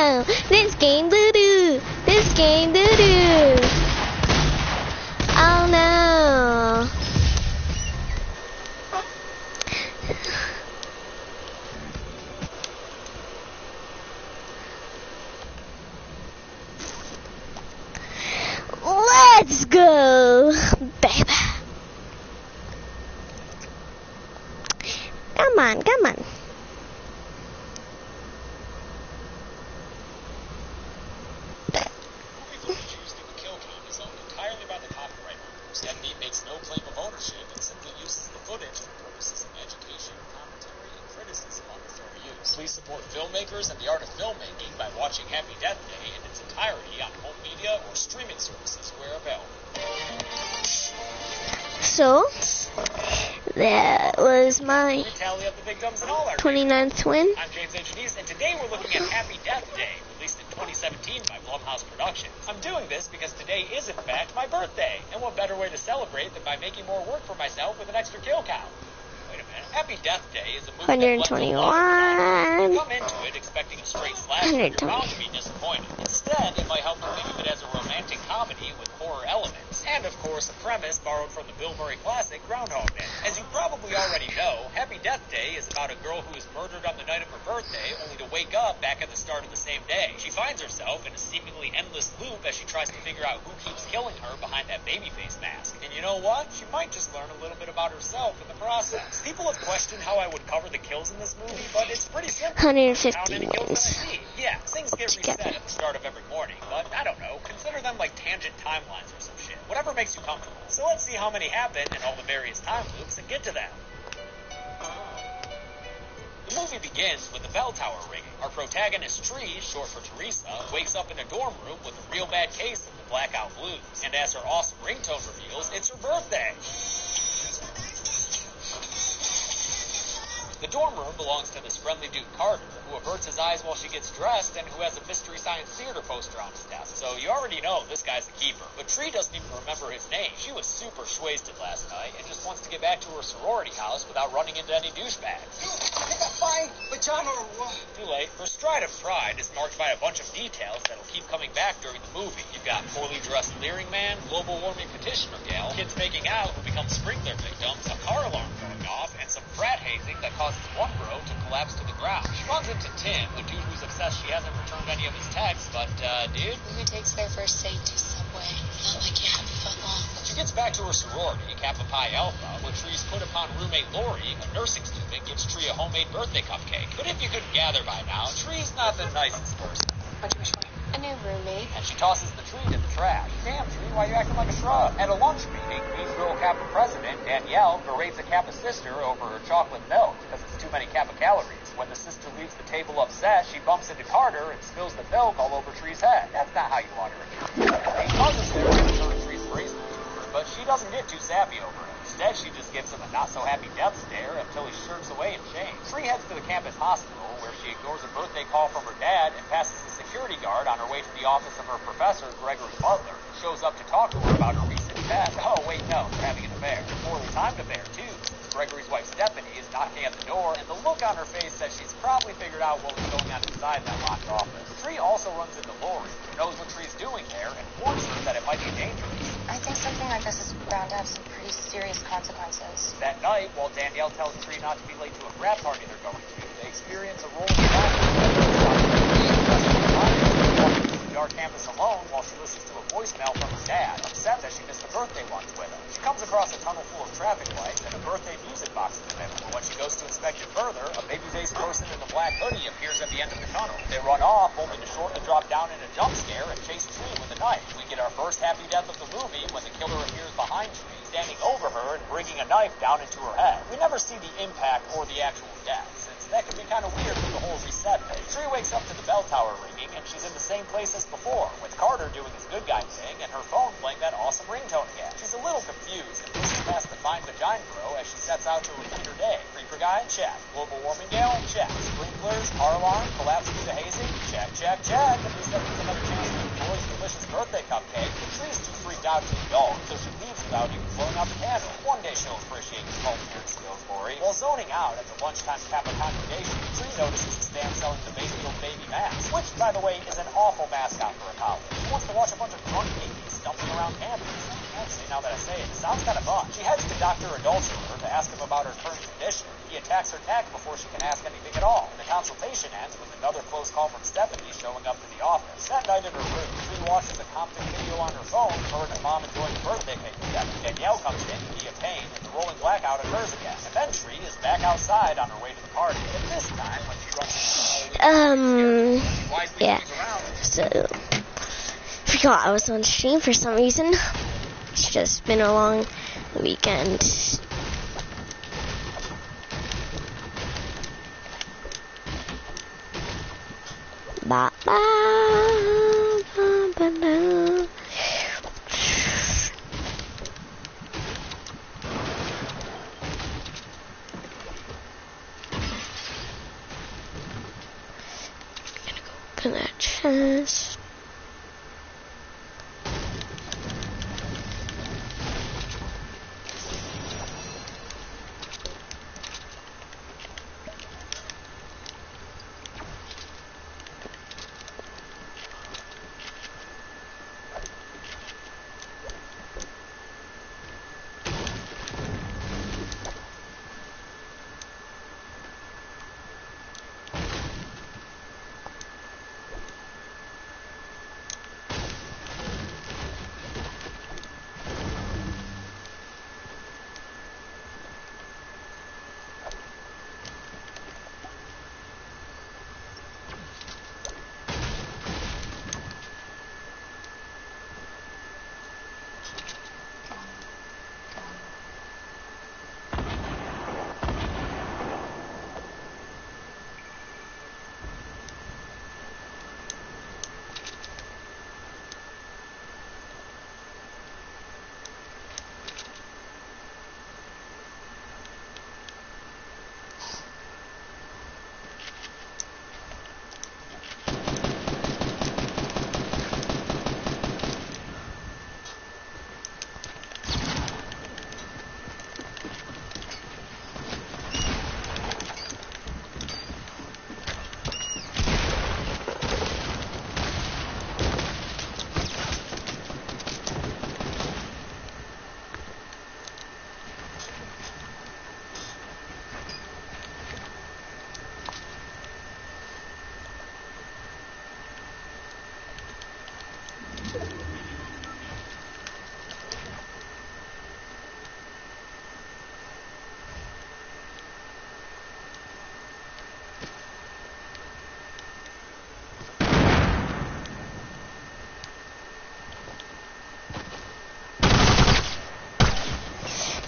no! This game doo-doo! This game doo-doo! Oh no! Let's go, baby! Come on, come on. Makes no claim of ownership and simply uses the footage for purposes of education, commentary, and criticism on the fair use. Please support filmmakers and the art of filmmaking by watching Happy Death Day in its entirety on home media or streaming services where available. So, that was my Tally of the victims and all our 29th win. I'm James Angeles, and today we're looking at Happy Death Day, released in 2017 by Blumhouse Productions. I'm doing this because today is, in fact, my birthday, and what better way to celebrate than by making more work for myself with an extra kill count. Wait a minute. Happy Death Day is a movie 121. that come into it expecting a straight slash, and you're 120. bound to be disappointed. Instead, it might help to think of it as a romantic comedy with horror elements, and of course a premise borrowed from the Bill Murray classic Groundhog Day. As you probably already know, Happy Death Day is about a girl who is murdered on the night of her birthday, only to wake up back at the start of the same day. She finds herself in a seemingly endless loop as she tries to figure out who keeps killing her behind that babyface mask. And you know what? She might just learn a little bit about herself in the process. People have questioned how I would cover the kills in this movie, but it's pretty simple. 150 Count any kills wins. that I see. Yeah, things get reset at the start of every morning, but I don't know, consider them like tangent timelines or some shit. Whatever makes you comfortable. So let's see how many happen in all the various time loops and get to them. The movie begins with the bell tower ringing. Our protagonist, Tree, short for Teresa, wakes up in a dorm room with a real bad case of the blackout blues. And as her awesome ringtone reveals, it's her birthday. The dorm room belongs to this friendly dude Carter, who averts his eyes while she gets dressed and who has a Mystery Science Theater poster on his desk. So you already know this guy's the keeper. But Tree doesn't even remember his name. She was super wasted last night and just wants to get back to her sorority house without running into any douchebags. I think I'm fine, pajama or what? Too late. Her stride of pride is marked by a bunch of details that'll keep coming back during the movie. You've got poorly dressed leering man, global warming petitioner gal, kids making out who become sprinkler victims, a car alarm going off, and some frat hazing that causes one bro to collapse to the ground. She runs into Tim, the dude who's obsessed she hasn't returned any of his texts, but, dude... Movie takes their first date to Subway. Felt like you hadn't felt long. She gets back to her sorority, Kappa Pi Alpha, where Tree's put-upon roommate Lori, a nursing student, gives Tree a homemade birthday cupcake. But if you couldn't gather by now, Tree's not the nicest person. What'd you wish for? A new roommate. And she tosses the tree to the trash. Damn, Tree, why you acting like a shrub? At a lunch meeting, Mean Girl Kappa president, Danielle, berates a Kappa sister over her chocolate milk because it's too many Kappa calories. When the sister leaves the table upset, she bumps into Carter and spills the milk all over Tree's head. That's not how you want her to do. He causes there to return Tree's bracelet to her, but she doesn't get too sappy over it. Instead, she just gives him a not-so-happy death stare until he shirks away in shame. Tree heads to the campus hospital, where she ignores a birthday call from her dad and passes the security guard on her way to the office of her professor, Gregory Butler. He shows up to talk to her about her recent past. Oh, wait, no, they're having an affair. Poorly timed affair, too. Gregory's wife, Stephanie, is knocking at the door, and the look on her face says she's probably figured out what was going on inside that locked office. Tree also runs into Lori, who knows what Tree's doing there, and warns her that it might be dangerous. I think something like this is bound to have some pretty serious consequences. That night, while Danielle tells Tree not to be late to a frat party they're going to, they experience a rolling our campus alone while she listens to a voicemail from his dad, upset that she missed the birthday lunch with him. She comes across a tunnel full of traffic lights and a birthday music box in the middle. But when she goes to inspect it further, a baby-faced person in a black hoodie appears at the end of the tunnel. They run off, only to shortly drop down in a jump scare and chase Tree with a knife. We get our first happy death of the movie when the killer appears behind Tree, standing over her and bringing a knife down into her head. We never see the impact or the actual death, since that can be kind of weird with the whole reset thing. Tree wakes up to the bell tower ringing, and she's in the same place as before, with Carter doing his good guy thing and her phone playing that awesome ringtone again. She's a little confused and pushes past the fine vagina bro as she sets out to repeat her day. Creeper guy? Check. Global warming gal? Check. Sprinklers, car alarm, collapse due to hazing? Check, check, check. At least that gives another chance to enjoy delicious birthday cupcake, but Tree's too freaked out to indulge, so she leaves without even blowing out the candle. One day she'll appreciate his culinary skills, Lori. While zoning out at the lunchtime Kappa congregation, Tree notices the stand selling the Bayfield baby mask, which, by the way, is an awful mascot for a college. She wants to watch a bunch of drunk babies stumbling around campus. Actually, now that I say it, it sounds kind of fun. She heads to Dr. Adulterer to ask him about her current condition. He attacks her tact before she can ask anything at all. And the consultation ends with another close call from Stephanie showing up to the office. That night in her room, Tree watches a Compton video on her phone of her and her mom enjoying the birthday cake together. Danielle comes in to be a pain, and the rolling blackout occurs again. And then Tree is back outside on her way to the party. And this time, when she runs yeah. So, forgot I was on stream for some reason. It's just been a long weekend. Ba ba ba ba ba. Gonna go open that chest.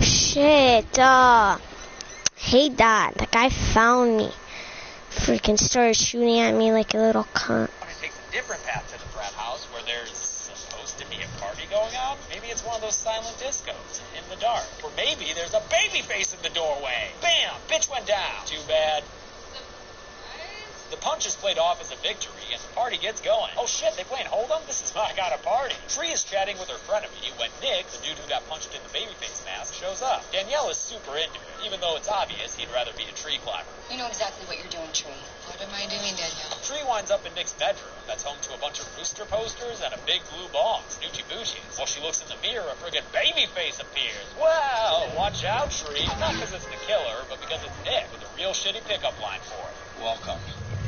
Shit, hate that. The guy found me. Freaking started shooting at me like a little cunt. It takes a different path to the frat house where there's supposed to be a party going on. Maybe it's one of those silent discos in the dark. Or maybe there's a baby face in the doorway. Bam! Bitch went down. Too bad. The punch is played off as a victory, and the party gets going. Oh shit, they playing Hold'em? This is my kind of party. Tree is chatting with her frenemy when Nick, the dude who got punched in the babyface mask, shows up. Danielle is super into it, even though it's obvious he'd rather be a tree climber. You know exactly what you're doing, Tree. What am I doing, Danielle? Tree winds up in Nick's bedroom that's home to a bunch of rooster posters and a big blue bong, Snoochie Boochies. While she looks in the mirror, a friggin' babyface appears. Wow, watch out, Tree. Not because it's the killer, but because it's Nick with a real shitty pickup line for it. Welcome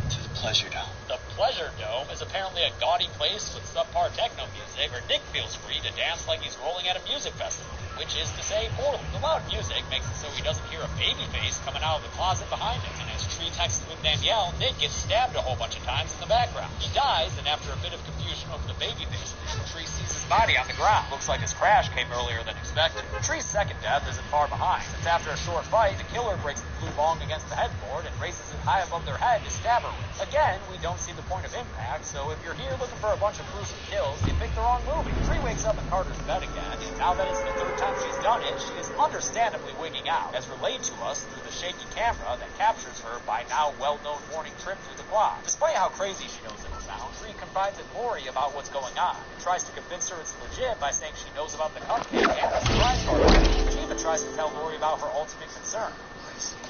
to the Pleasure Dome. The Pleasure Dome is apparently a gaudy place with subpar techno music where Nick feels free to dance like he's rolling at a music festival, which is to say poorly. The loud music makes it so he doesn't hear a baby face coming out of the closet behind him, and as Tree texts with Danielle, Nick gets stabbed a whole bunch of times in the background. He dies, and after a bit of confusion over the baby face, Tree sees his body on the ground. Looks like his crash came earlier than expected. Tree's second death isn't far behind, since after a short fight, the killer breaks the blue bong against the headboard and raises it high above their head to stab her with. Again, we don't see the point of impact, so if you're here looking for a bunch of gruesome kills, you picked the wrong movie. Tree wakes up in Carter's bed again, and now that it's the third time she's done it, she is understandably wigging out, as relayed to us through the shaky camera that captures her by now well-known morning trip through the block. Despite how crazy she knows it'll sound, Tree confides in Lori about what's going on and tries to convince her it's legit by saying she knows about the cupcake and the surprise party. She even tries to tell Lori about her ultimate concern.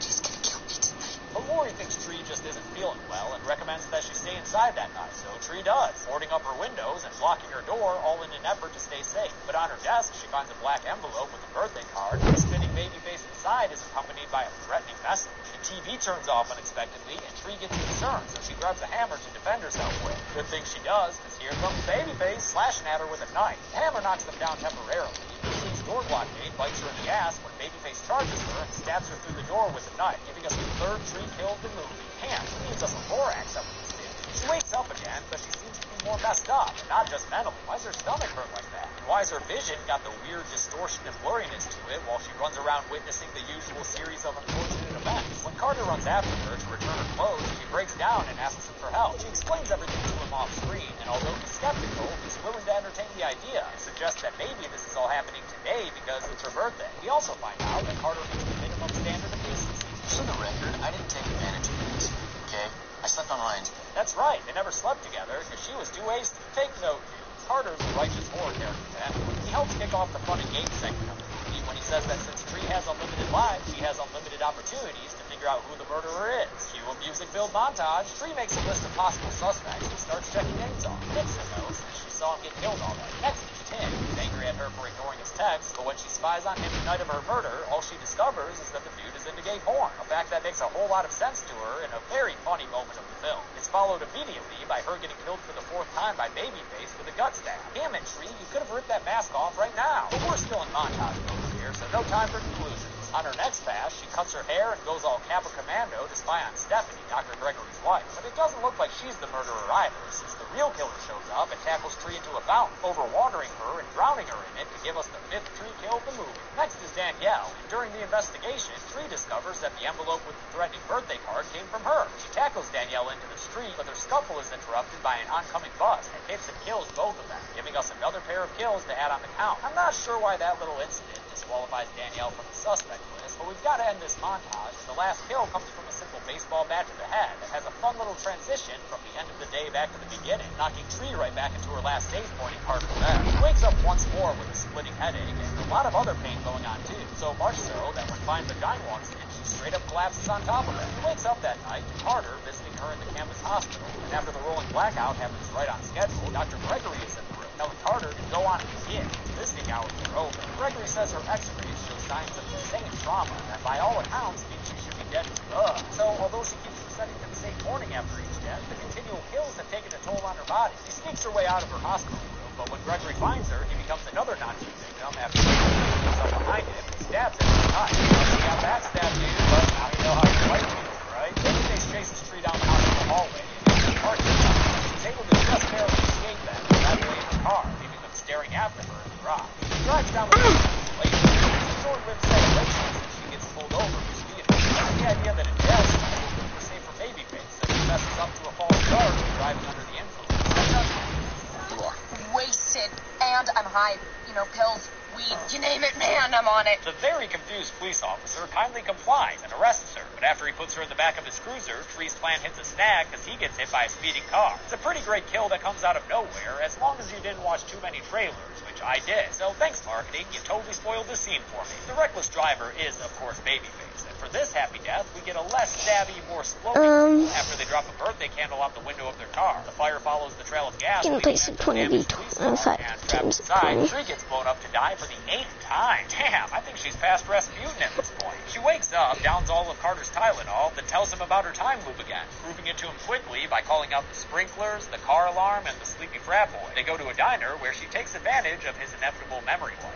She's gonna kill me tonight. But Lori thinks Tree just isn't feeling well and recommends that she stay inside that night, so Tree does, boarding up her windows and blocking her door, all in an effort to stay safe. But on her desk, she finds a black envelope with a birthday card. The spinning baby face inside is accompanied by a threatening message. The TV turns off unexpectedly, and Tree gets concerned, so she grabs a hammer to defend herself with. Good thing she does, because here comes Babyface slashing at her with a knife. The hammer knocks them down temporarily. Tree's door blockade bites her in the ass when Babyface charges her and stabs her through the door with a knife, giving us the third Tree kill of the movie. Damn, who needs a thorax up with this thing? She wakes up again, but she seems to be more messed up, and not just mentally. Why's her stomach hurt like that? And why's her vision got the weird distortion and blurriness to it while she runs around witnessing the usual series of unfortunate events? When Carter runs after her to return her clothes, she breaks down and asks him for help. She explains everything to him off screen, and although he's skeptical, he's willing to entertain the idea and suggests that maybe this is all happening today because it's her birthday. We also find out that Carter meets the minimum standard of decency. For the record, I didn't take advantage of this, okay? I slept on Ryan's. That's right, they never slept together because she was too wasted. Take note, Carter's a righteous horror character, and he helps kick off the fun and games segment of the movie when he says that since Tree has unlimited lives, she has unlimited opportunities to figure out who the murderer is. Cue a music build montage. Tree makes a list of possible suspects and starts checking names off. Nixon knows since she saw him get killed already. Next is Tim. He's angry at her for ignoring his text, but when she spies on him the night of her murder, all she discovers is that the dude is into gay porn. A fact that makes a whole lot of sense to her in a very funny moment of the film. It's followed immediately by her getting killed for the fourth time by Babyface with a gut stab. Damn it, Tree, you could have ripped that mask off right now. But we're still in montage mode here, so no time for conclusions. On her next pass, she cuts her hair and goes all Kappa Commando to spy on Stephanie, Dr. Gregory's wife. But it doesn't look like she's the murderer either, since the real killer shows up and tackles Tree into a fountain, overwatering her and drowning her in it to give us the fifth Tree kill of the movie. Next is Danielle, and during the investigation, Tree discovers that the envelope with the threatening birthday card came from her. She tackles Danielle into the street, but their scuffle is interrupted by an oncoming bus that hits and kills both of them, giving us another pair of kills to add on the count. I'm not sure why that little incident disqualifies Danielle from the suspect list, but we've got to end this montage. The last kill comes from a simple baseball bat to the head that has a fun little transition from the end of the day back to the beginning, knocking Tree right back into her last save point in Carter's bed. She wakes up once more with a splitting headache and a lot of other pain going on too, so much so that when Fine Vagina walks in, she straight up collapses on top of it. She wakes up that night to Carter visiting her in the campus hospital, and after the rolling blackout happens right on schedule, Dr. Gregory is in the room, telling Carter to go on and begin. Visiting hours are over. Gregory says her x-rays show signs of insane trauma that by all accounts means she should be dead as bug. So although she keeps setting to the same morning after each death, the continual kills have taken a toll on her body. She sneaks her way out of her hospital room, but when Gregory finds her, he becomes another non-Jew victim after he puts himself behind him and stabs him with a knife. She got backstabbed, dude, but now you know how your wife feels, right? Babyface chases Tree down the hospital hallway and gets her car kicked out. She's able to just barely escape them and drive away in the car, leaving them staring after her in the garage. She drives down the road late. It's a short-lived celebration since she gets pulled over for speeding. That's the idea that in jail, she's looking for safer Babyface, so she messes up to a false charge for driving under the influence. You are wasted, and I'm high. You know, pills, weed, you name it, man, I'm on it. The very confused police officer kindly complies and arrests her, but after he puts her in the back of his cruiser, Tree's plan hits a snag because he gets hit by a speeding car. It's a pretty great kill that comes out of nowhere, as long as you didn't watch too many trailers, which I did. So thanks, marketing, you totally spoiled this scene for me. The reckless driver is, of course, Babyface, and for this happy death, we get a less stabby, more slow after they drop a birthday candle out the window of their car. The fire follows the trail of gas. Gonna play some 20v5 games at 20. Tree gets blown up to die for the 8th time. Damn, I think she's past Rasputin at this point. She wakes up, downs all of Carter's Tylenol, then tells him about her time loop again, proving it to him quickly by calling out the sprinklers, the car alarm, and the sleepy frat boy. They go to a diner where she takes advantage of his inevitable memory wipe.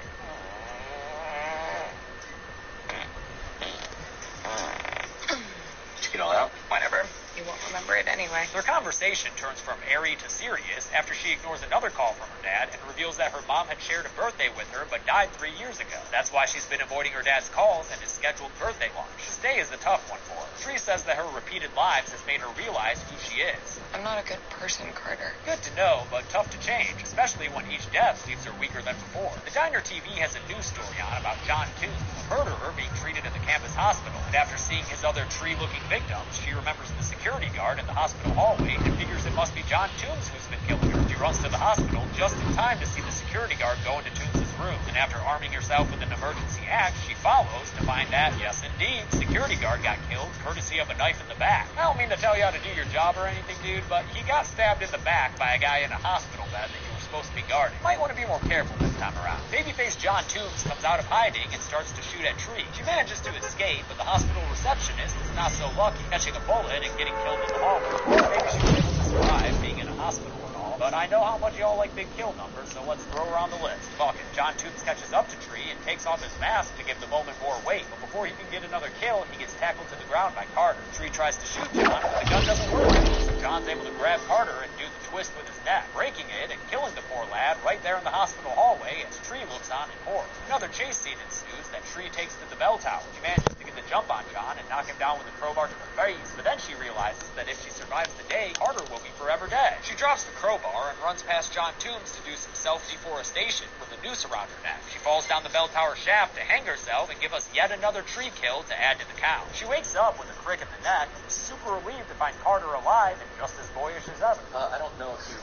Did you get all out? Whatever. You won't remember it anyway. Their conversation turns from airy to serious after she ignores another call from her dad and reveals that her mom had shared a birthday with her but died 3 years ago. That's why she's been avoiding her dad's calls and his scheduled birthday lunch. This day is a tough one for her. Tree says that her repeated lives has made her realize who she is. I'm not a good person, Carter. Good to know, but tough to change, especially when each death leaves her weaker than before. The Diner TV has a news story on about John Toombs, a murderer being treated in the campus hospital. And after seeing his other tree-looking victims, she remembers the security guard in the hospital hallway and figures it must be John Toombs who's been killing her. She runs to the hospital just in time to see the security guard go into Toombs' room, and after arming herself with an emergency axe, she follows to find that, yes indeed, security guard got killed courtesy of a knife in the back. I don't mean to tell you how to do your job or anything, dude, but he got stabbed in the back by a guy in a hospital bed that you were supposed to be guarding. Might want to be more careful this time around. Babyface John Toombs comes out of hiding and starts to shoot at Tree. She manages to escape, but the hospital receptionist is not so lucky, catching a bullet and getting killed in the hallway. Or maybe she was able to survive being in a hospital and all, but I know how much y'all like big kill numbers, so let's throw her on the list. Fuck it. John Toombs catches up to Tree and takes off his mask to give the moment more weight, but before he can get another kill, he gets tackled to the ground by Carter. Tree tries to shoot John, but the gun doesn't work, so John's able to grab Carter and do the twist with his neck, breaking it and killing the poor lad right there in the hospital hallway as Tree looks on in horror. Another chase scene ensues that Tree takes to the bell tower. She manages to get the jump on John and knock him down with a crowbar to the face, but then she realizes that if she survives the day, Carter will be forever dead. She drops the crowbar and runs past John Toombs to do some self-deforestation with a noose around her neck. She falls down the bell tower shaft to hang herself and give us yet another Tree kill to add to the count. She wakes up with a crick in the neck and is super relieved to find Carter alive and just as boyish as ever. I don't know if you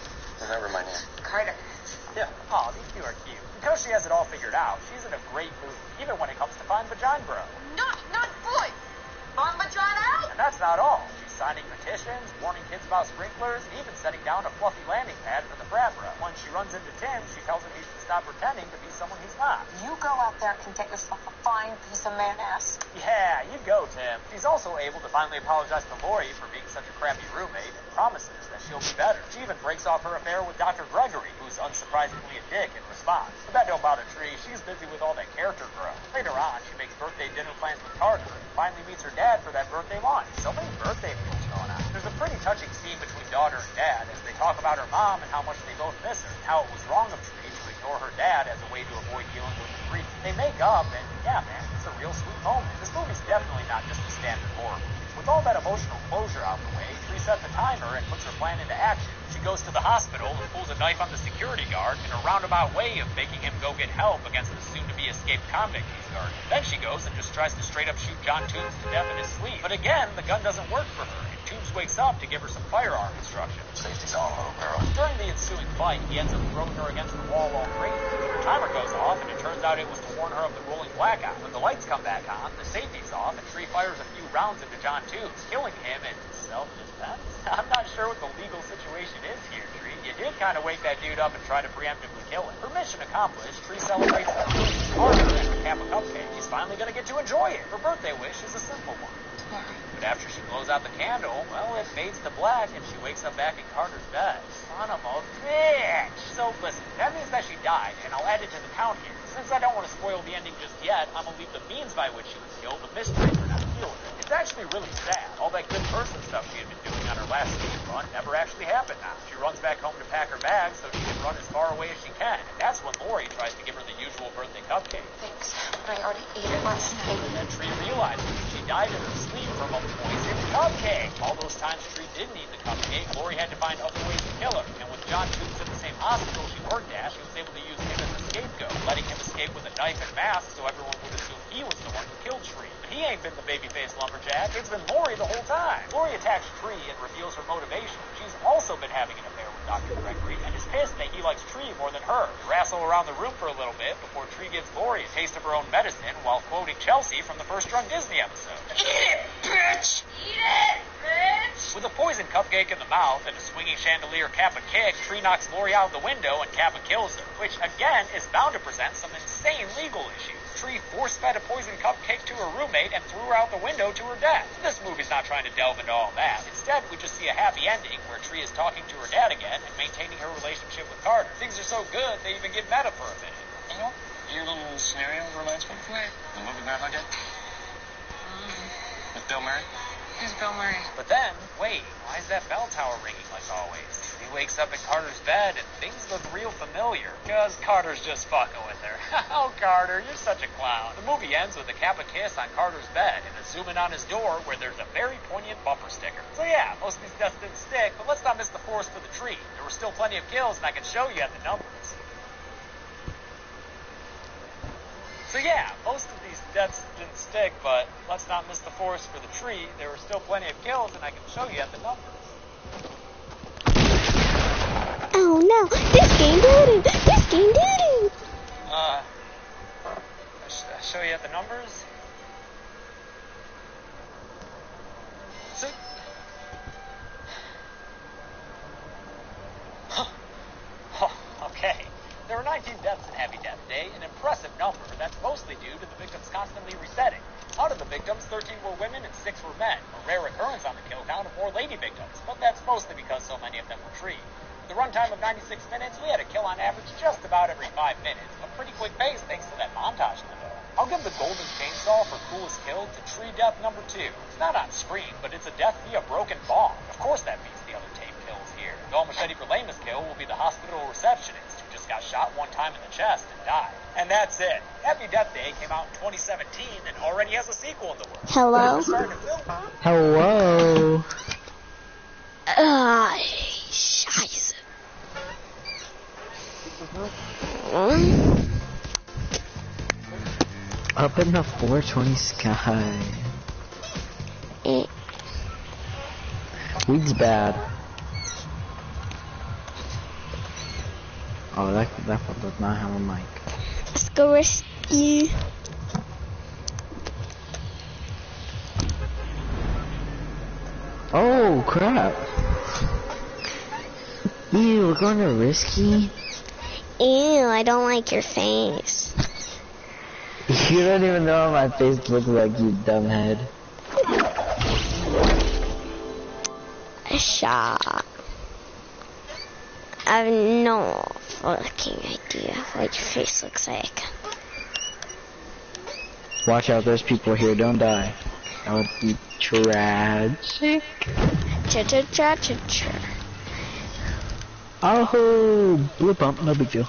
remember my name. Carter. Yeah. Aw, these two are cute. Because she has it all figured out, she's in a great mood, even when it comes to Fine Vagina Bro. Not boy. On vagina out. And that's not all. She's signing petitions, warning kids about sprinklers, and even setting down a fluffy landing pad for the frat bro. When she runs into Tim, she tells him he should stop pretending to be someone he's not. You go out there and get yourself a fine piece of man ass. Yeah, you go, Tim. She's also able to finally apologize to Lori for being such a crappy roommate and promises that she'll be better. She even breaks off her affair with Dr. Gregory, who's unsurprisingly a dick in response. But that don't bother Tree. She's busy with all that character growth. Later on, she makes birthday dinner plans with Carter and finally meets her dad for that birthday lunch. So many birthday meals going on. There's a pretty touching scene between daughter and dad as they talk about her mom and how much they both miss her, and how it was wrong of Tree to ignore her dad as a way to avoid dealing with the grief. They make up, and yeah, man, it's a real sweet moment. This movie's definitely not just a standard horror movie. With all that emotional closure out the way, Tree sets a timer and puts her plan into action. She goes to the hospital and pulls a knife on the security guard in a roundabout way of making him go get help against the soon-to-be escaped convict he's guarding. Then she goes and just tries to straight up shoot John Toombs to death in his sleep. But again, the gun doesn't work for her, and Toombs wakes up to give her some firearm instructions. Safety's on, little girl. During the ensuing fight, he ends up throwing her against the wall all crazy. Her timer goes off, and it turns out it was to warn her of the rolling blackout. When the lights come back on, the safety's off, and Tree fires a few rounds into John Toombs, killing him in self-defense? I'm not sure what the legal situation is here, Tree. You did kind of wake that dude up and try to preemptively kill him. Her mission accomplished, Tree celebrates her with Carter and her Kappa cupcake. She's finally going to get to enjoy it. Her birthday wish is a simple one. But after she blows out the candle, well, it fades to black and she wakes up back in Carter's bed. Son of a bitch! So, listen, that means that she died, and I'll add it to the count here. Since I don't want to spoil the ending just yet, I'm going to leave the means by which she was killed a mystery for now to deal with it. It's actually really sad. All that good person stuff she had been doing on her last speed run never actually happened now. She runs back home to pack her bags so she can run as far away as she can, and that's when Lori tries to give her the usual birthday cupcake. Thanks, but I already ate it last night. And then Tree realizes she died in her sleep from a poisoned cupcake. All those times Tree did need the cupcake, Lori had to find other ways to kill her. And with John Toombs at the same hospital she worked at, she was able to use him as a scapegoat, letting him escape with a knife and mask so everyone would assume he was the one who killed Tree. But he ain't been the babyface lumberjack. It's been Lori the whole time. Lori attacks Tree and reveals her motivation. She's also been having an affair with Dr. Gregory and is pissed that he likes Tree more than her. They wrestle around the room for a little bit before Tree gives Lori a taste of her own medicine while quoting Chelsea from the first Drunk Disney episode. Eat it, bitch! Eat it, bitch! With a poisoned cupcake in the mouth and a swinging chandelier Kappa kick, Tree knocks Lori out the window and Kappa kills her, which again is bound to present some insane legal issues. Tree force-fed a poisoned cupcake to her roommate and threw her out the window to her death. This movie's not trying to delve into all that. Instead, we just see a happy ending where Tree is talking to her dad again and maintaining her relationship with Carter. Things are so good, they even get meta for a minute. You know, your little scenario reminds me of a movie Groundhog Day. With Bill Murray. Who's Bill Murray? But then, wait, why is that bell tower ringing like always? He wakes up in Carter's bed and things look real familiar. Because Carter's just fucking with her. Oh, Carter, you're such a clown. The movie ends with a Kappa kiss on Carter's bed and a zoom in on his door where there's a very poignant bumper sticker. So yeah, most of these deaths didn't stick, but let's not miss the forest for the tree. There were still plenty of kills and I can show you at the numbers. So yeah, most of these deaths didn't stick, but let's not miss the forest for the tree. There were still plenty of kills and I can show you at the numbers. Oh no, this game doo-doo! This game doo-doo! Show you at the numbers? So... Okay. There were 19 deaths in Happy Death Day, an impressive number that's mostly due to the victims constantly resetting. Out of the victims, 13 were women and 6 were men, a rare occurrence on the kill count of more lady victims, but that's mostly because so many of them were treed. With a runtime of 96 minutes, we had a kill on average just about every 5 minutes, a pretty quick pace thanks to that montage in the middle. I'll give the golden chainsaw for coolest kill to tree death number 2. It's not on screen, but it's a death via broken bong. Of course that beats the other tape kills here. The all machete for lamest kill will be the hospital receptionist, who just got shot one time in the chest and died. And that's it. Happy Death Day came out in 2017 and already has a sequel in the works. Hello? Hello. Scheiße. Up in the 420 sky. Weed's bad. Oh, that does not have a mic. Let's go rescue. Oh crap! Ew, we're going to risky. Ew, I don't like your face. You don't even know what my face looks like, you dumbhead. A shot. I have no fucking idea what your face looks like. Watch out, there's people here, don't die. That would be tragic. Cha-cha-cha-cha-cha. Oh, blue pump, no big deal.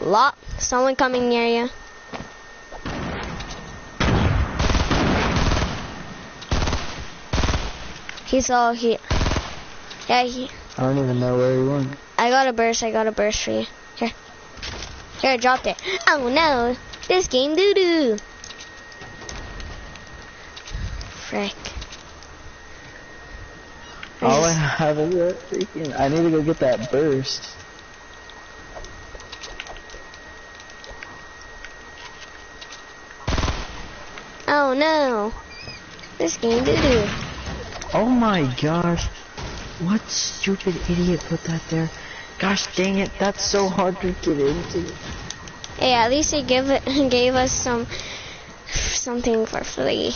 Lock. Someone coming near you. He's all here. Yeah, he. I don't even know where he went. I got a burst for you. Here. Here, I dropped it. Oh no. This game doo-doo. Frick. All I have is that freaking... I need to go get that burst. Oh no. This game doo-doo. Oh my gosh. What stupid idiot put that there? Gosh dang it, that's so hard to get into. Hey, at least they gave us something for free.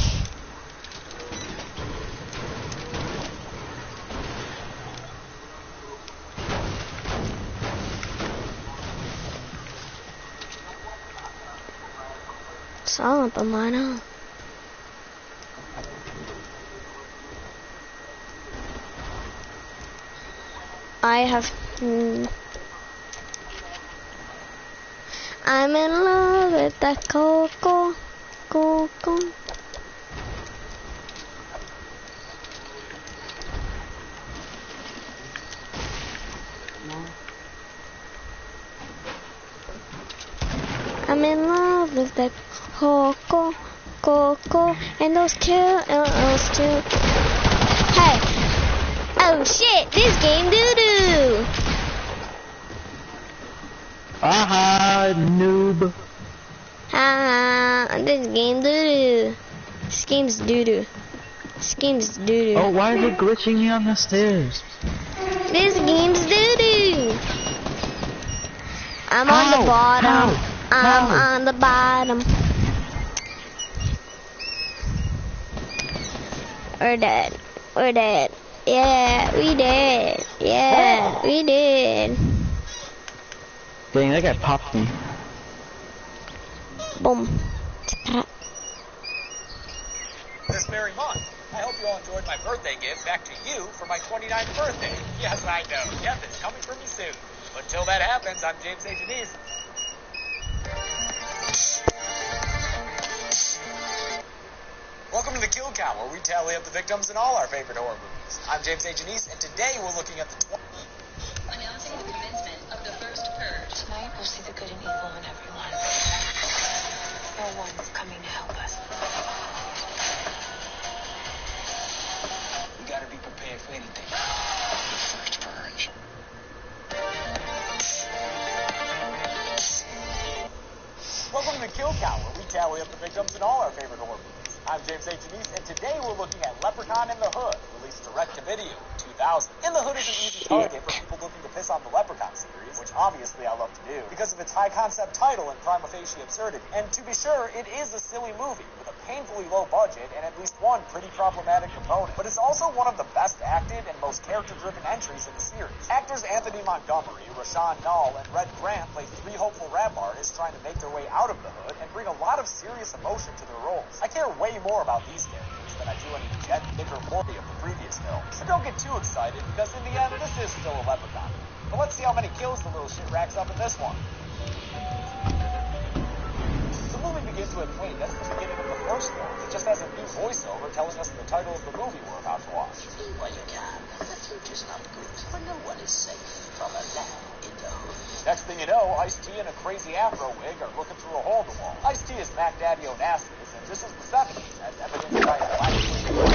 Solid, but mine. I have. I'm in love with that coco. I'm in love with that coco, and those two. Hey. Oh shit, this game doo-doo! Aha, noob. This game doo-doo. This game's doo-doo. Oh, why is it glitching me on the stairs? This game's doo-doo. I'm on the bottom. I'm on the bottom. We're dead. Yeah, we did. Yeah, we did. Dang, that guy popped me. Boom. This very month. I hope you all enjoyed my birthday gift back to you for my 29th birthday. Yes, I know. Yep, it's coming for me soon. Until that happens, I'm James A. Janice. Welcome to the Kill Count, where we tally up the victims in all our favorite horror movies. I'm James A. Janice, and today we're looking at the Announcing the commencement of the first purge. Tonight we'll see the good and evil in everyone. No one's coming to help us. We gotta be prepared for anything. The first purge. Welcome to the Kill Count, where we tally up the victims in all our favorite horror movies. I'm James A. Janice, and today we're looking at Leprechaun in the Hood, released direct-to-video in 2000. In the Hood is an easy target for people looking to piss on the Leprechaun series, which obviously I love to do, because of its high-concept title and prima facie absurdity. And to be sure, it is a silly movie, with a painfully low budget and at least one pretty problematic component. But it's also one of the best acted and most character-driven entries in the series. Actors Anthony Montgomery, Rashawn Nall, and Red Grant play three hopeful rap artists trying to make their way out of the Hood and bring a lot of serious emotion to their roles. I care way more about these characters than I do any Jet, Nick, or Morty of the previous films. But don't get too excited, because in the end, this is still a Leprechaun. But let's see how many kills the little shit racks up in this one. The movie begins with Wayne. That's the beginning of the first film. It just has a new voiceover telling us the title of the movie we're about to watch. Be what you can. The future's not good, for no one is safe from a lamb in the hood. Next thing you know, Ice-T in a crazy afro wig are looking through a hole in the wall. Ice-T is Mac Daddy Onassis, and this is the 70s, as evidenced by his black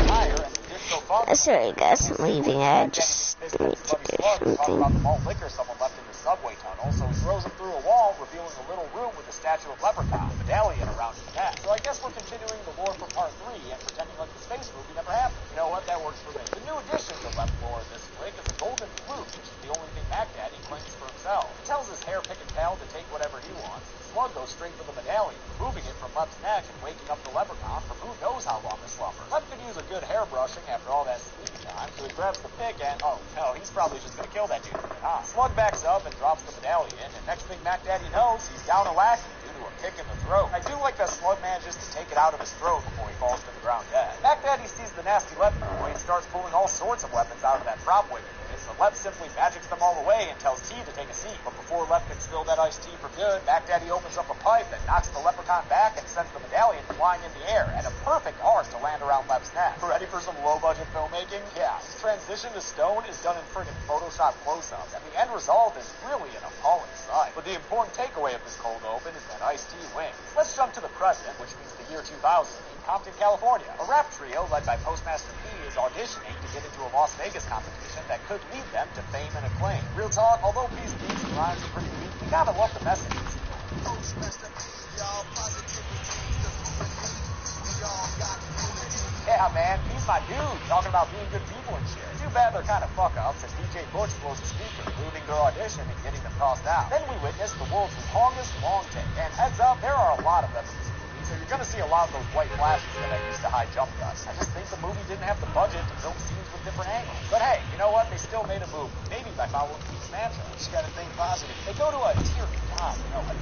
attire and the disco funk. Sorry guys, I'm leaving. I just need to do Talking something. about the malt liquor someone left in the subway tunnel, so he throws him through a wall, revealing a little room with a statue of Leprechaun, a medallion around his neck. So I guess we're continuing the lore from part 3 and pretending like the space movie never happened. You know what? That works for me. The new addition to left lore in this flick is a golden flute, which is the only thing Mac Daddy claims for himself. He tells his hair-picking pal to take whatever he wants. Slug goes straight for the medallion, moving it from Lep's neck and waking up the Leprechaun from who knows how long a slumber. Lep could use a good hair brushing after all that sleepy time, so he grabs the pick and, oh no, he's probably just gonna kill that dude with it, huh? Slug backs up and drops the medallion, and next thing Mac Daddy knows, he's down a lackey due to a kick in the throat. I do like that Slug manages to take it out of his throat before he falls to the ground dead. Mac Daddy sees the nasty Lep boy and starts pulling all sorts of weapons out of that prop wig. So Lep simply magics them all away and tells T to take a seat. But before Lep can spill that iced tea for good, Mac Daddy opens up a pipe that knocks the Leprechaun back and sends the medallion flying in the air at a perfect arc to land around Lep's neck. Ready for some low-budget filmmaking? Yeah, his transition to stone is done in friggin' Photoshop close-ups, and the end result is really an appalling sight. But the important takeaway of this cold open is that Ice-T wins. Let's jump to the present, which means the year 2000, in Compton, California. A rap trio led by Postmaster P is auditioning to get into a Las Vegas competition that could lead them to fame and acclaim. Real talk, although P's beats and rhymes are pretty weak, you gotta love the message. Yeah, man, he's my dude, talking about being good people and shit. Too bad they're kind of fuck-ups, as DJ Butch blows the speaker, ruining their audition and getting them tossed out. Then we witness the world's longest long take. And heads up, there are a lot of them in this movie, so you're gonna see a lot of those white flashes that I used to hide jump cuts. I just think the movie didn't have the budget to film scenes with different angles. But hey, you know what? They still made a movie. Maybe by following Pete's mantra. Just gotta think positive. They go to a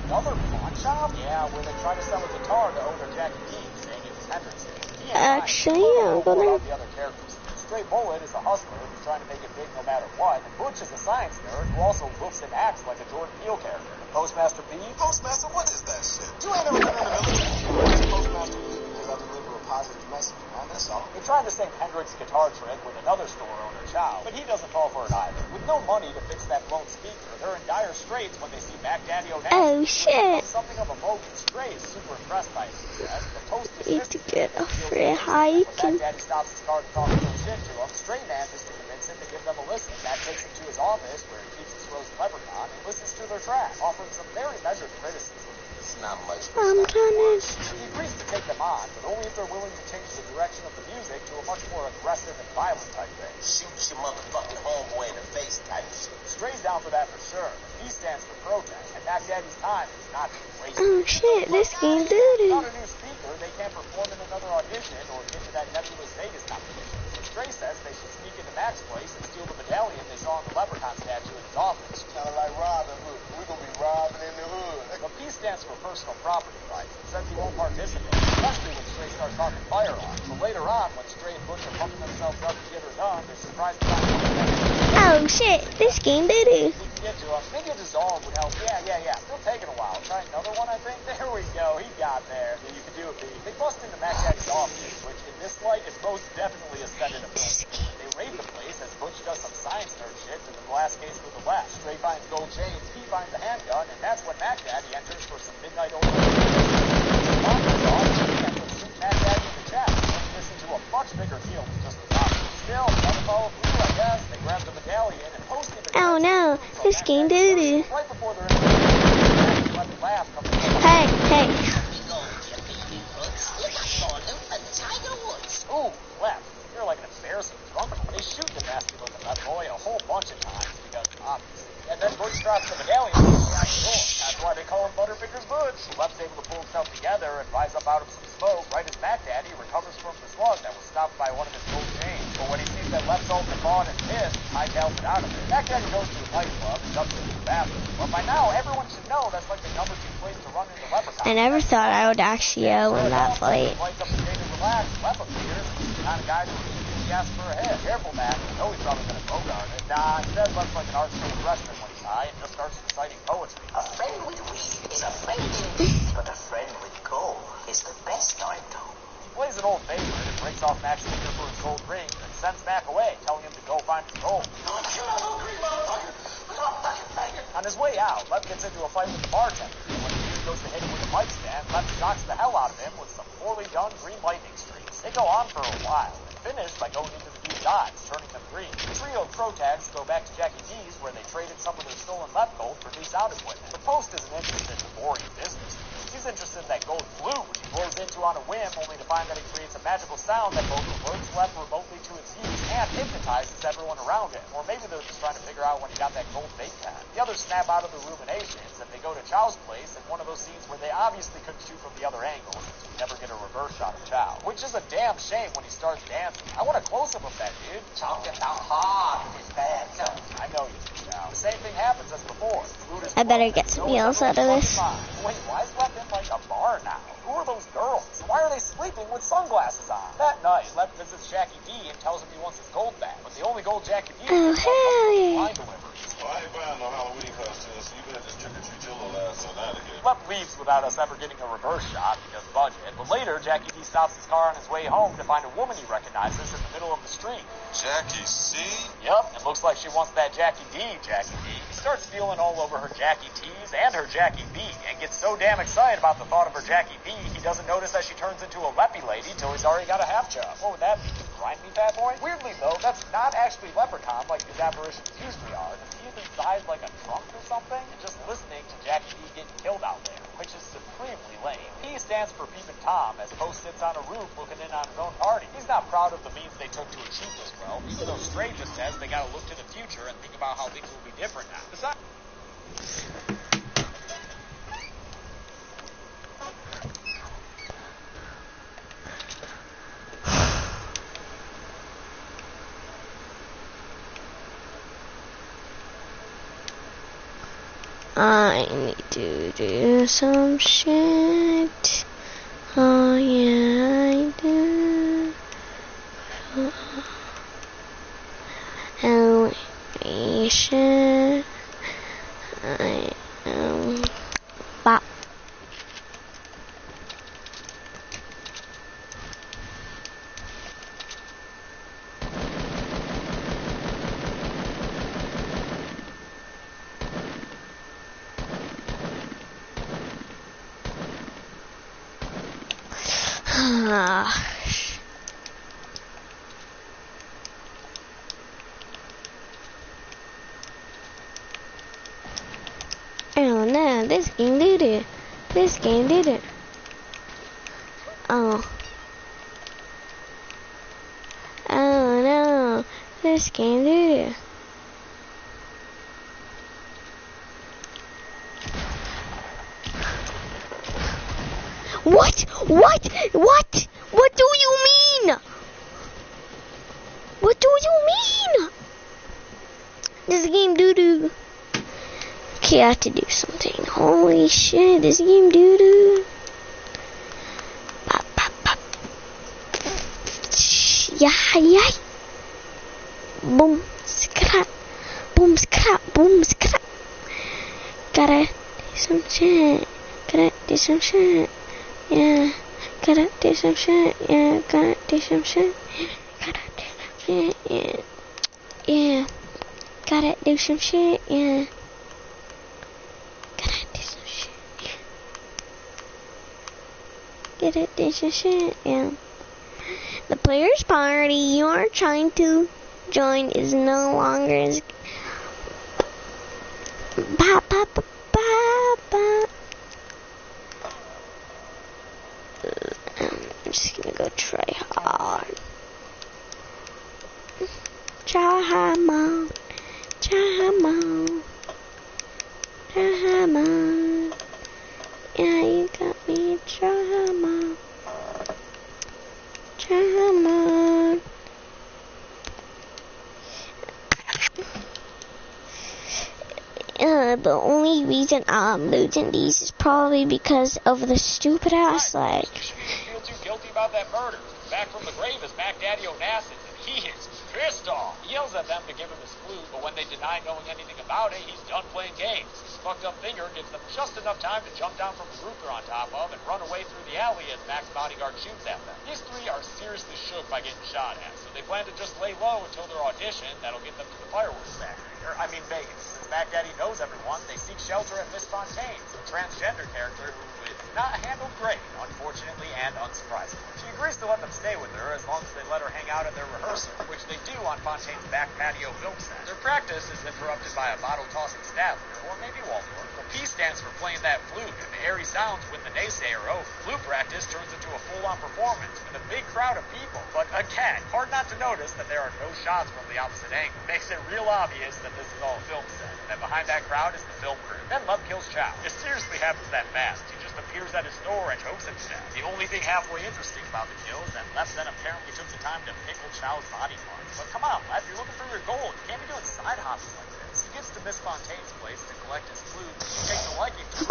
another pawn shop? Yeah, where they try to sell a guitar to owner Jackie T, saying it was Hendrix's. Actually, I'm gonna. The other characters. Stray Bullet is a hustler who's trying to make it big no matter what, and Butch is a science nerd who also looks and acts like a Jordan Peele character. Postmaster P? Postmaster, what is that shit? You ain't never been in the military. Postmaster P because I deliver a positive message, man. That's all. They're trying to sing Hendrix's guitar trick with another store owner, Chow, but he doesn't fall for it either. With no money to fix that blown speaker, they're in dire straits when they see Mac Daddy Onassis. Oh shit! Something of a bogan. Stray is super impressed by his success. The toast is Need to get a free hike. Mac Daddy stops his car to talk a little shit to him. Stray manages to convince him to give them a listen. Mac takes him to his office where he keeps his frozen leprechaun and listens to their tracks, offering some very measured criticism. It's not much. I'm punished. He agrees to take them on, but only if they're willing to change the direction of the music to a much more aggressive and violent type thing. Shoot your motherfucking homeboy in the face type shit. Stray's down for that for sure. He stands for protest, and Mac Daddy's time is not being wasted. Oh shit! This game did Without it. a new speaker, they can't perform in another audition or get to that nebulous Vegas competition. So Stray says they should sneak into Mac Mac's place and steal the medallion they saw in the leprechaun statue in his office. Kind of like Robin Hood. We're going to be robbing in the hood. But P stands for personal property rights. It says he won't participate, especially when Stray starts talking firearms. But later on, when Stray and Butch are pumping themselves up to get her done, they're surprised to find out Oh shit, this game doo-doo. we can get to him. Maybe a dissolve would help. Yeah. Still taking a while. Try another one, I think. There we go. He got there. Yeah, you can do it, P. They bust into Mac Daddy's office, which in this light is most definitely a set in a film. They raid the place as Butch does some science nerd shit to the glass case with the left. Stray finds gold chains, P finds a handgun, and that's when Mac Daddy enters for some midnight oil. Mac Daddy in the chest, turning this into a much bigger deal than just the top. Still, gotta follow through, I guess. They grab the medallion and post it. Oh no, this game doo-doo. Right before they're in the let the laugh come in. Hey. Ooh, left. You're like an embarrassing drunk. They shoot the nasty looking left boy a whole bunch of times because obviously. And then Butch drops the medallion and goes out the door. That's why they call him Butterfingers Butch. Left's able to pull himself together and rise up out of some smoke right as Mac Daddy recovers from the slug that was stopped by one of his gold chains. But when he sees that Left's all bought and pissed, hightails it out of it. Mac Daddy goes to the nightclub and dumps it in the bathroom. But by now, everyone should know that's like the number 2 place to run into Leprechaun. I never thought I would actually win that fight. Lights up the day to relax. Left appears. The kind of guy who he asks for a hit. Careful, Mac. You know he's probably going to bogart it. Nah, instead Left's like an arts freshman when he's high and just starts reciting poetry. A friend with weed is a friend but a friend with gold is the best I know. He plays an old favorite and breaks off Mac's finger for his gold ring and sends Mac away, telling him to go find his gold. On his way out, Left gets into a fight with the bartender, and when he goes to hit him with a mic stand, Left shocks the hell out of him with some poorly done green lightning streaks. They go on for a while, and finish by going into the dude's eyes, turning them green. The trio of pro tags go back to Jackie D's, where they traded some of their stolen Left gold for new sound equipment. The Post isn't interested in the boring business. He's interested in that gold flute, which he blows into on a whim, only to find that it creates a magical sound that both alerts Left remotely to its use and hypnotizes everyone around him. Or maybe they're just trying to figure out when he got that gold bait cat. The others snap out of the ruminations, and they go to Chow's place in one of those scenes where they obviously couldn't shoot from the other angle, since we never get a reverse shot of Chow. Which is a damn shame when he starts dancing. I want a close-up of that dude. Chow gets out hard with his bad self. I know you do, Chow. The same thing happens as before. I better get something else out of this. Wait, why is Left in like a bar now? Who are those girls? Why are they sleeping with sunglasses on? That night, Left visits Jackie D and tells him he wants his gold back. But the only gold Jackie D Oh, hell yeah. line deliveries. Well, I ain't buying no Halloween costumes, so you better just trick-or-treat your little ass on out of here. Left leaves without us ever getting a reverse shot because budget. But later, Jackie D stops his car on his way home to find a woman he recognizes in the middle of the street. Jackie C? Yep, it looks like she wants that Jackie D, Jackie D. He starts feeling all over her Jackie T's and her Jackie B, and gets so damn excited about the thought of her Jackie B, he doesn't notice that she turns into a leppy lady till he's already got a half chub. What would that be? Grind me, fat boy? Weirdly, though, that's not actually Leprechaun like these apparitions usually are. He's inside like a trunk or something, and just listening to Jackie D getting killed out there, which is supremely lame. P stands for Peepin' Tom, as Poe sits on a roof looking in on his own party. He's not proud of the means they took to achieve this wealth, even though Stray just says they gotta look to the future and think about how things will be different now. Besides, I need to do some shit. Oh yeah, I do. Elevation. I am bop. Oh no, this game did it. This game did it. Oh. Oh no, this game did it. What? What? What? What do you mean? What do you mean? This game doo-doo. Okay, I have to do something. Holy shit, this game doo-doo. Pop, pop, pop. Yeah, yeah. Boom, scrap. Boom, scrap. Boom, scrap. Gotta do some shit. Gotta do some shit. Yeah. Gotta do some shit. Yeah. Gotta do some shit. Gotta do some shit. Yeah. Yeah. Gotta do some shit. Yeah. Gotta do some shit. Yeah. Gotta do some shit. Yeah. The players party you are trying to join is no longer as ba ba ba ba ba. I'm just gonna go try hard. Try mode. Try mode. Try mode. Yeah, you got me. Try mode. Try mode. The only reason I'm losing these is probably because of the stupid ass lag. You feel too guilty about that murder. Back from the grave is Mac Daddy Onassis, and he is pissed off. He yells at them to give him his flute, but when they deny knowing anything about it, he's done playing games. His fucked up finger gives them just enough time to jump down from the roof they're on top of and run away through the alley as Mac's bodyguard shoots at them. These three are seriously shook by getting shot at, so they plan to just lay low until their audition. That'll get them to the fireworks factory. Vegas. Since Mac Daddy knows everyone, they seek shelter at Miss Fontaine's, a transgender character who is not handled great, unfortunately and unsurprisingly. She agrees to let them stay with her as long as they let her hang out at their rehearsal, which they do on Fontaine's back patio film set. Their practice is interrupted by a bottle-tossing Statler, or maybe Waldorf. The P stands for playing that flute, and the airy sounds with the naysayer over. Flute practice turns into a full-on performance with a big crowd of people. But again, hard not to notice that there are no shots from the opposite angle. Makes it real obvious that this is all a film set, and that behind that crowd is the film crew. Then Love kills Chow. It seriously happens that fast. He just appears at his store and chokes him to death. The only thing halfway interesting about the kill is that Left then apparently took the time to pickle Chow's body parts. But come on, Left, you're looking for your gold. You can't be doing side hops like this. He gets to Miss Fontaine's place to collect his flute. He takes a liking to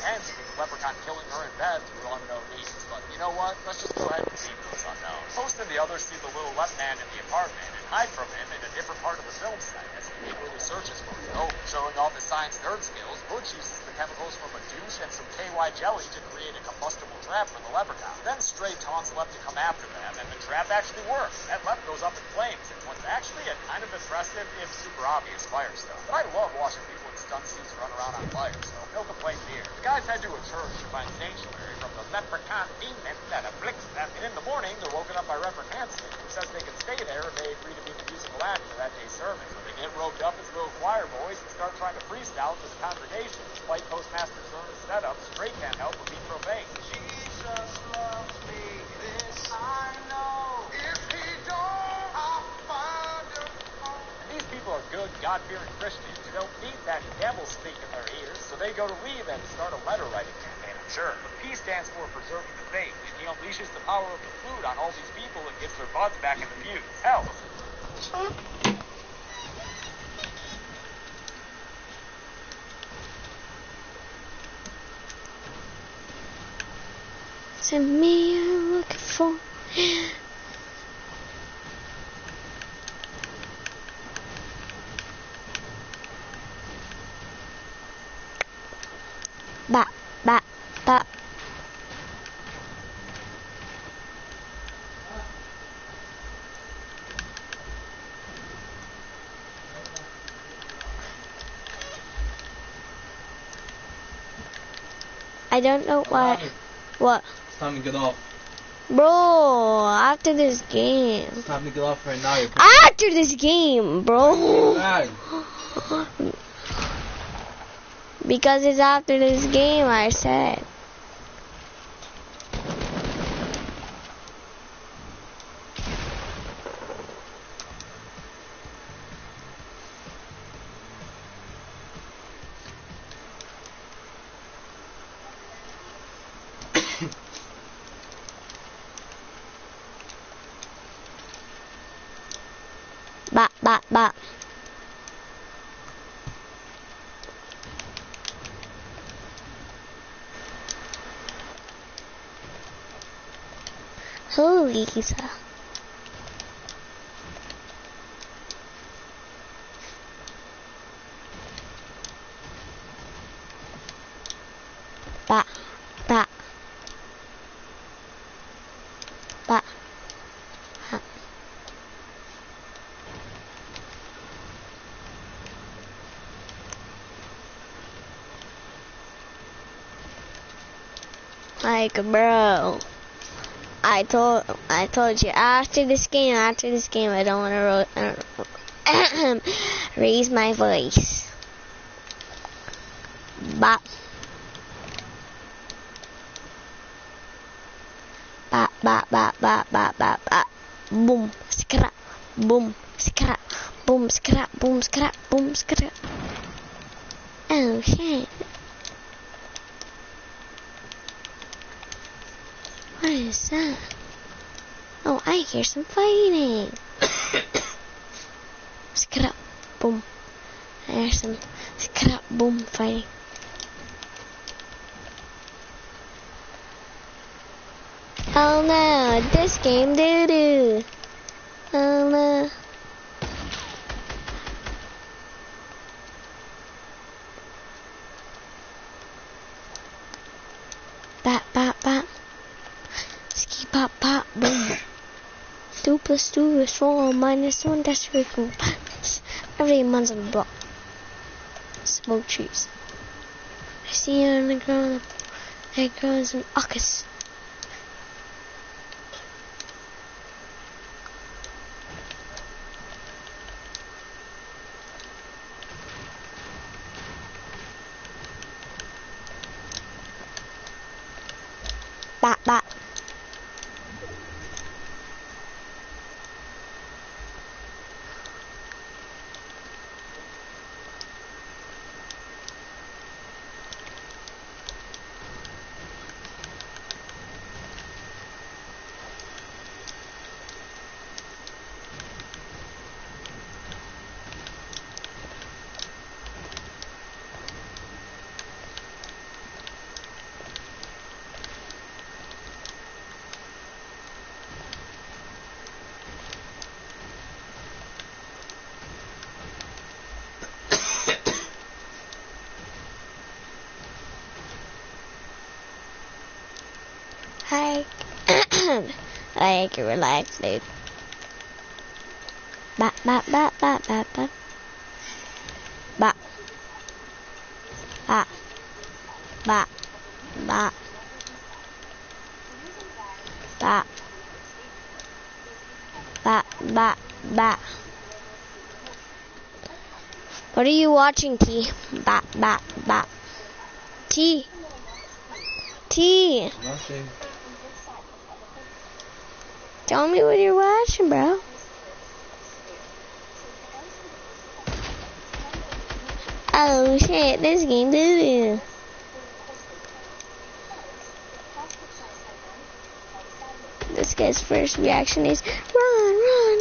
ends with the leprechaun killing her in bed through unknown reasons. But you know what? Let's just go ahead and leave those unknown. Host and the others see the little left man in the apartment and hide from him in a different part of the film set as he eagerly searches for his own. Showing off his science nerd skills, Butch uses the chemicals from a douche and some KY jelly to create a combustible trap for the leprechaun. Then Stray taunts Left to come after them, and the trap actually works. That Left goes up in flames in what's actually a kind of impressive, if super obvious, fire stuff. But I love watching people in stunt suits run around on fire, so no complaints here. The guys head to a church to find sanctuary from the leprechaun demon that afflicts them. And in the morning, they're woken up by Reverend Hanson, who says they can stay there if they agree to be the musical act for that day's service. So they get roped up as little choir boys and start trying to freestyle to the congregation. Despite Postmaster's earnest setup, Stray can't help but be profane. Jesus loves me, this I know. If he don't, I'll find him. And these people are good, God-fearing Christians who don't need that devil speak in their ears, so they go to leave and start a letter-writing campaign, I'm sure. But P stands for preserving the faith, and he unleashes the power of the flute on all these people and gets their butts back in the pews. Hell. To me, I'm looking for. Ba, ba, ba. I don't know why. What? It's time to get off. Bro, after this game. It's time to get off right now. After this game, bro. Because it's after this game, I said. Bop, bop, bop. Oh, Lisa. Bop, bop. Bop. Bop. Like, bro, I told you after this game, I don't want to raise my voice. Bop. Bop, bop, bop, bop, bop, bop, bop. Boom, scrap, boom, scrap, boom, scrap, boom, scrap, boom, scrap. Oh, shit. What is that? Oh, I hear some fighting. Scrap, boom. I hear some scrap, boom fighting. Oh no, this game doo-doo. Oh no. Bop, bop, bop. Ski, pop, pop, boom. 2 plus 2 is 4 minus 1, that's very cool. Everyone's on the block. Smoke trees. I see you on the ground. There goes an Oculus. Bop, bop. Like relax, dude. Bop, bop, bop, bop, bop, bop. Bop. Bop. Bop. Bop. Bop. Bop, bop, bop. What are you watching, T? Bop, bop, bop. T. T. Nothing. Tell me what you're watching, bro. Oh shit, this game doo-doo. This guy's first reaction is run, run,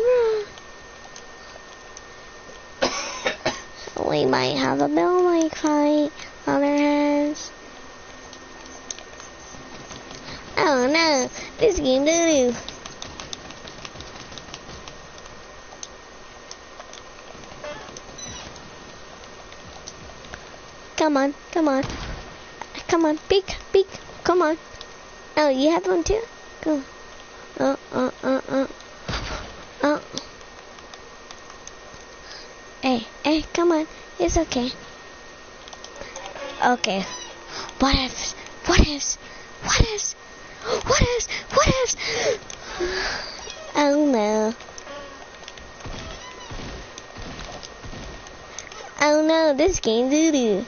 run. We might have a Bill-like fight on our hands. Oh no, this game doo-doo. Come on, come on. Come on, peek, peek, come on. Oh, you have one too? Go. Oh. Hey, come on. It's okay. Okay. What ifs? Oh no. Oh no, this game doo-doo.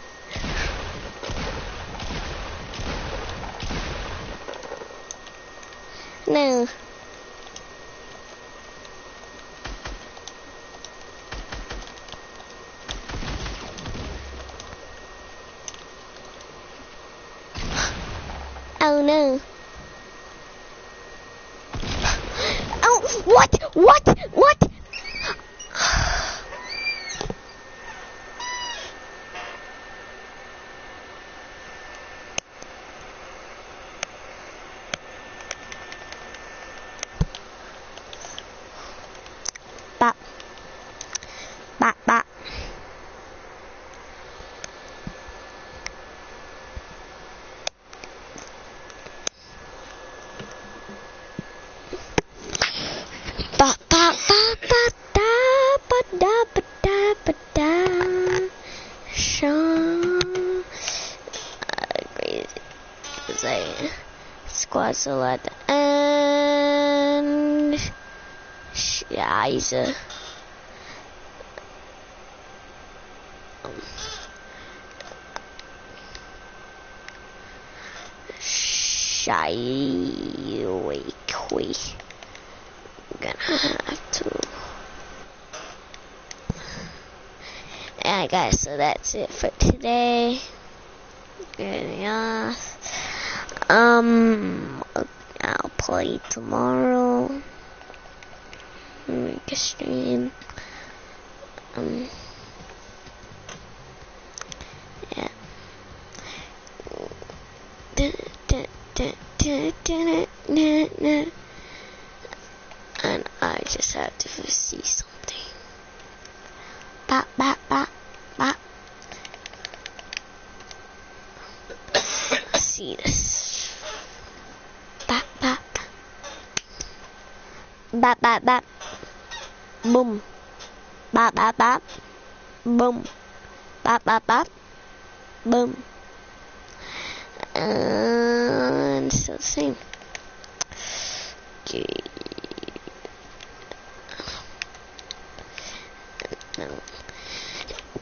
No. Oh no. Oh, what? also at the end. Scheiße. Gonna have to. Yeah, guys, so that's it for today. Getting off. I'll play tomorrow. Make a stream. Yeah. And I just have to see something. Bop, bop, bop, bop. See this. Bop, bop. Bop, bop, bop. Boom. Bop, bop, bop. Boom. Bop, bop, bop. Boom. And still the same. Okay. No.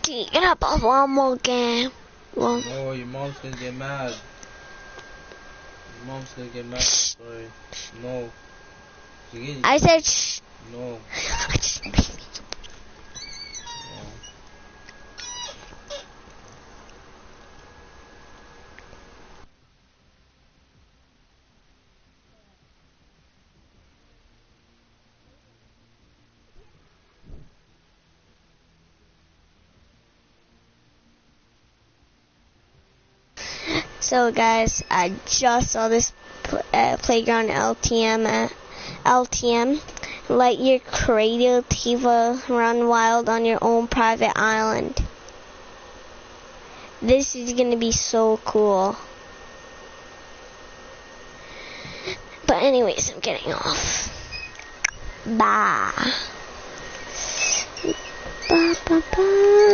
Take it up of one more game. One. No, your mom's gonna get mad. Your mom's gonna get mad. Sorry. No. I said shh. No. So guys, I just saw this playground LTM. Let your creativa run wild on your own private island. This is gonna be so cool. But anyways, I'm getting off. Bye. Bye, bye, bye.